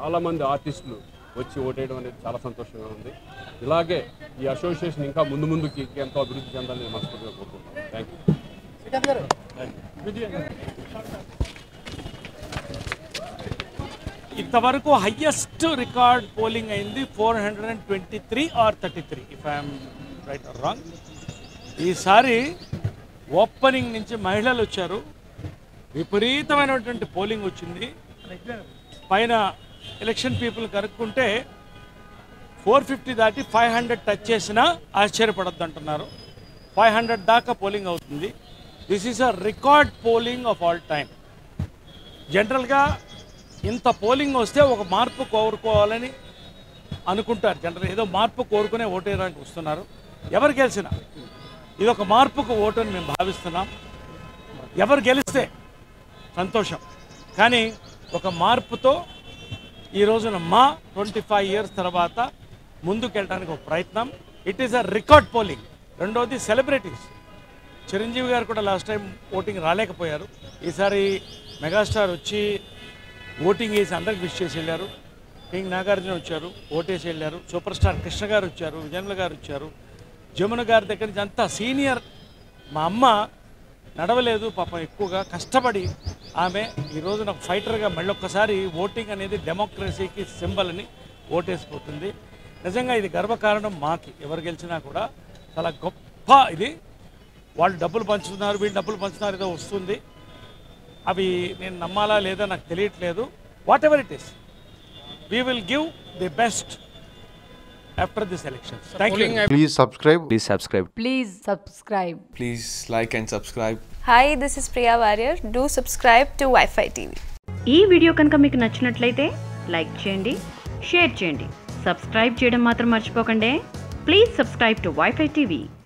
చాలామంది ఆర్టిస్టులు వచ్చి ఓటేయడం అనేది చాలా సంతోషంగా ఉంది. ఇలాగే ఈ అసోసియేషన్ ఇంకా ముందుకి ఎంతో అభివృద్ధి చెందాలని మనస్ఫూర్తిగా కోరుకుంటున్నాను. Thank you. ఇంతవరకు హయ్యెస్ట్ రికార్డ్ పోలింగ్ అయింది 423 or 33 if I'm right or wrong. ఈసారి ఓపెనింగ్ నుంచి మహిళలు వచ్చారు, విపరీతమైనటువంటి పోలింగ్ వచ్చింది. పైన ఎలక్షన్ పీపుల్ కనుక్కుంటే 450 దాటి 500 టచ్ చేసినా ఆశ్చర్యపడద్దు అంటున్నారు. 500 దాకా పోలింగ్ అవుతుంది. This is a record polling of all time. జనరల్గా ఇంత పోలింగ్ వస్తే ఒక మార్పు కోరుకోవాలని అనుకుంటారు. జనరల్ ఏదో మార్పు కోరుకునే ఓటేయడానికి వస్తున్నారు. ఎవరు గెలిచినా ఇది ఒక మార్పుకు ఓటు అని మేము భావిస్తున్నాం. ఎవరు గెలిస్తే సంతోషం, కానీ ఒక మార్పుతో ఈ రోజున మా 25 years తర్వాత ముందుకెళ్ళడానికి ఒక ప్రయత్నం. It is a record polling. రెండోది సెలబ్రిటీస్. చిరంజీవి గారు కూడా లాస్ట్ టైం ఓటింగ్ రాలేకపోయారు. ఈసారి మెగాస్టార్ వచ్చి ఓటింగ్ వేసి అందరికి విష్ చేసి వెళ్ళారు. కింగ్ నాగార్జున వచ్చారు, ఓటేసి వెళ్ళారు. సూపర్ స్టార్ కృష్ణ గారు వచ్చారు, విజయన్ల గారు వచ్చారు. జమున గారి దగ్గర నుంచి అంతా సీనియర్. మా అమ్మ నడవలేదు పాపం, ఎక్కువగా కష్టపడి ఆమె ఈ రోజున ఫైటర్గా మళ్ళొక్కసారి ఓటింగ్ అనేది డెమోక్రసీకి సింబల్ అని ఓటేసిపోతుంది. నిజంగా ఇది గర్వకారణం మాకి. ఎవరు గెలిచినా కూడా చాలా గొప్ప ఇది. వాళ్ళు డబ్బులు పంచుతున్నారు, వీళ్ళు డబ్బులు పంచుతున్నారు, ఏదో వస్తుంది. అవి నేను నమ్మాలా లేదా నాకు తెలియట్లేదు. What ever it is, we will give the best after this election. Thank you. Please subscribe. Please subscribe. Please subscribe. Please like and subscribe. Hi, this is Priya Warrior. Do subscribe to Wi-Fi TV. ఈ video కనుక మీకు నచ్చినట్లయితే like చేయండి, share చేయండి, subscribe చేయడం మాత్రం మర్చిపోకండి. Please subscribe to Wi-Fi TV.